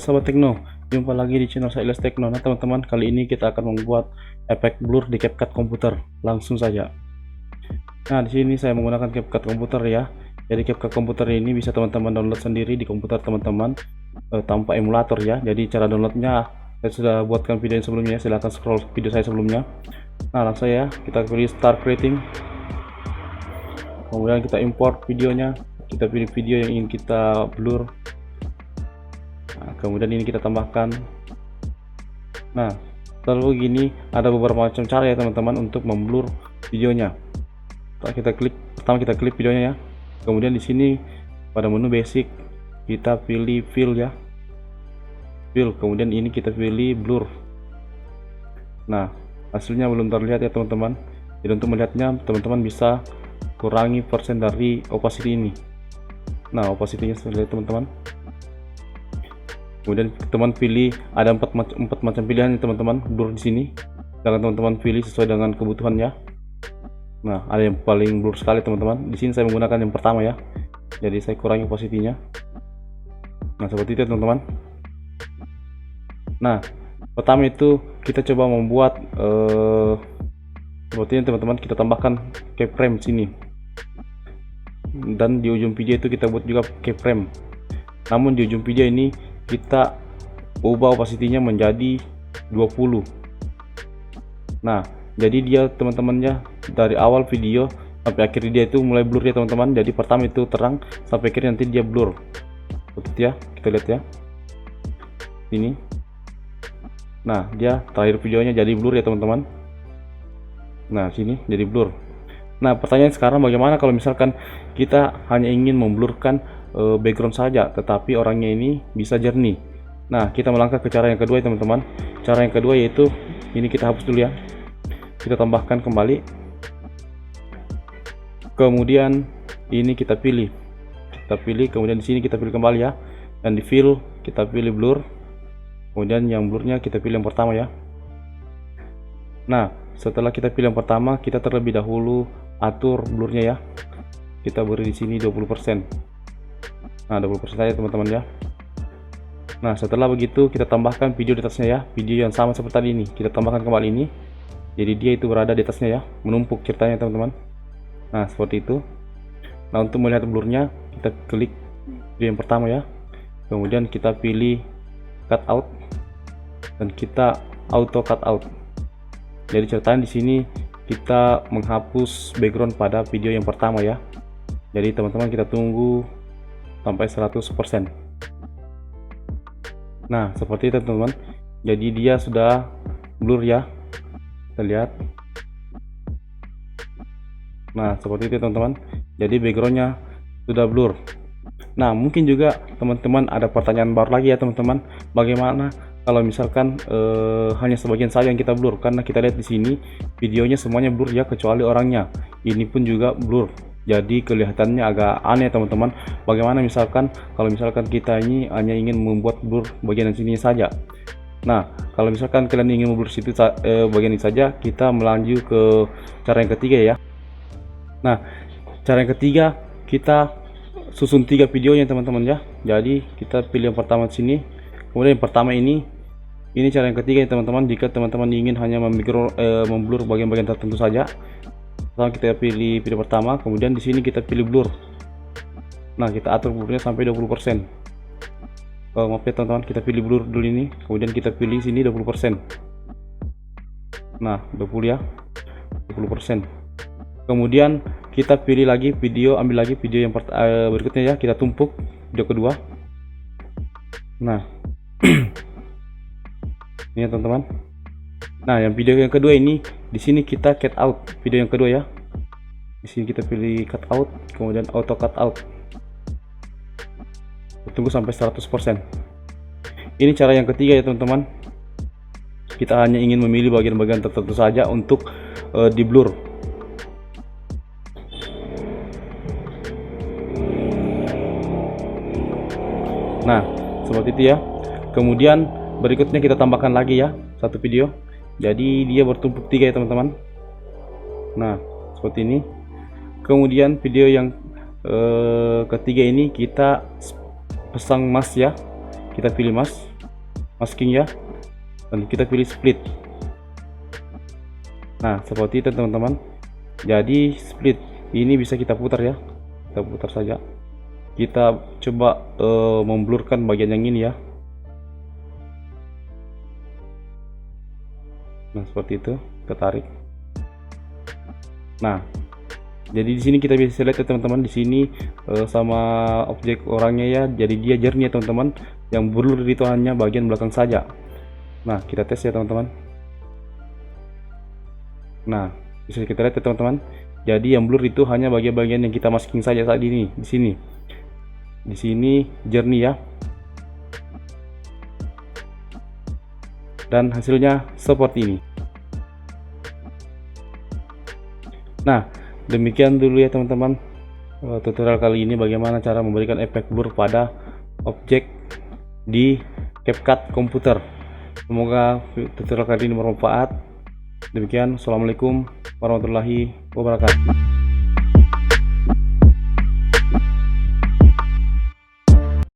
sahabat Tekno, jumpa lagi di channel saya Ilyas Tekno. Nah teman-teman, kali ini kita akan membuat efek blur di CapCut komputer. Langsung saja. Nah di sini saya menggunakan CapCut komputer ya. Jadi CapCut komputer ini bisa teman-teman download sendiri di komputer teman-teman tanpa emulator ya. Jadi cara downloadnya saya sudah buatkan video yang sebelumnya. Silahkan scroll video saya sebelumnya. Nah langsung ya, kita pilih Start Creating. Kemudian kita import videonya. Kita pilih video yang ingin kita blur. Nah, kemudian ini kita tambahkan. Nah, lalu gini ada beberapa macam cara ya teman-teman untuk memblur videonya. Pertama kita klik videonya ya. Kemudian di sini pada menu basic kita pilih fill ya. Fill, kemudian ini kita pilih blur. Nah, hasilnya belum terlihat ya teman-teman. Jadi untuk melihatnya teman-teman bisa kurangi persen dari opacity ini. Nah, opacity-nya lihat teman-teman. Kemudian teman pilih ada empat macam pilihan ya teman-teman blur di sini. Jangan teman-teman pilih sesuai dengan kebutuhannya. Nah, ada yang paling blur sekali teman-teman. Di sini saya menggunakan yang pertama ya. Jadi saya kurangi opacity-nya. Nah, seperti itu teman-teman. Nah, pertama itu kita coba membuat seperti ini teman-teman. Kita tambahkan keyframe sini. Dan di ujung video itu kita buat juga keyframe. Namun di ujung video ini kita ubah opacity-nya menjadi 20. Nah, jadi dia teman-temannya dari awal video sampai akhir dia itu mulai blur ya teman-teman. Jadi pertama itu terang sampai akhir nanti dia blur. Seperti ya, kita lihat ya. Ini. Nah, dia terakhir videonya jadi blur ya teman-teman. Nah, sini jadi blur. Nah, pertanyaan sekarang bagaimana kalau misalkan kita hanya ingin memblurkan background saja tetapi orangnya ini bisa jernih. Nah, kita melangkah ke cara yang kedua ya teman-teman. Cara yang kedua yaitu ini kita hapus dulu ya. Kita tambahkan kembali. Kemudian ini kita pilih. Kemudian di sini kita pilih kembali ya. Dan di fill kita pilih blur. Kemudian yang blurnya kita pilih yang pertama ya. Nah, setelah kita pilih yang pertama, kita terlebih dahulu atur blurnya ya. Kita beri di sini 20%. Nah, 20% saja teman-teman ya. Nah, setelah begitu kita tambahkan video di atasnya ya. Video yang sama seperti tadi ini. Kita tambahkan kembali ini. Jadi dia itu berada di atasnya ya. Menumpuk ceritanya teman-teman. Nah, seperti itu. Nah, untuk melihat blurnya kita klik video yang pertama ya. Kemudian kita pilih cut out. Dan kita auto cut out. Jadi ceritanya di sini kita menghapus background pada video yang pertama ya. Jadi teman-teman kita tunggu sampai 100%. Nah, seperti itu teman-teman. Jadi dia sudah blur ya. Kita lihat. Nah, seperti itu teman-teman. Jadi backgroundnya sudah blur. Nah, mungkin juga teman-teman ada pertanyaan baru lagi ya teman-teman. Bagaimana kalau misalkan hanya sebagian saja yang kita blur? Karena kita lihat di sini videonya semuanya blur ya kecuali orangnya. Ini pun juga blur. Jadi kelihatannya agak aneh teman-teman. Bagaimana misalkan kalau misalkan kita ini hanya ingin membuat blur bagian sini saja. Nah, kalau misalkan kalian ingin memblur situ bagian ini saja, kita melanjut ke cara yang ketiga ya. Nah, cara yang ketiga kita susun 3 videonya teman-teman ya. Jadi kita pilih yang pertama di sini. Kemudian yang pertama ini cara yang ketiga ya teman-teman. Jika teman-teman ingin hanya memblur bagian-bagian tertentu saja. Pertama kita pilih video pertama, kemudian di sini kita pilih blur. Nah, kita atur blurnya sampai 20%. Maaf ya teman-teman, kita pilih blur dulu ini, kemudian kita pilih sini 20%. Nah, 20 ya. 20%. Kemudian kita pilih lagi video, ambil lagi video yang berikutnya ya, kita tumpuk video kedua. Nah, ini ya teman-teman. Nah, yang video yang kedua ini di sini kita cut out video yang kedua ya. Di sini kita pilih cut out, kemudian auto cut out. Tunggu sampai 100%. Ini cara yang ketiga ya teman-teman. Kita hanya ingin memilih bagian-bagian tertentu saja untuk di blur. Nah, seperti itu ya. Kemudian berikutnya kita tambahkan lagi ya satu video. Jadi dia bertumpuk 3 ya teman-teman. Nah, seperti ini. Kemudian video yang ketiga ini kita pasang mask ya. Kita pilih mask. masking ya, dan kita pilih split. Nah seperti itu teman-teman. Jadi split ini bisa kita putar ya, kita putar saja. Kita coba memblurkan bagian yang ini ya. Nah seperti itu, kita tarik. Nah jadi di sini kita bisa lihat ya teman-teman, di sini sama objek orangnya ya, jadi dia jernih ya teman-teman. Yang blur itu hanya bagian belakang saja. Nah kita tes ya teman-teman. Nah bisa kita lihat ya teman-teman, jadi yang blur itu hanya bagian-bagian yang kita masking saja saat ini. Di sini jernih ya, dan hasilnya seperti ini. Nah demikian dulu ya teman-teman tutorial kali ini, bagaimana cara memberikan efek blur pada objek di CapCut komputer. Semoga tutorial kali ini bermanfaat. Demikian, assalamualaikum warahmatullahi wabarakatuh.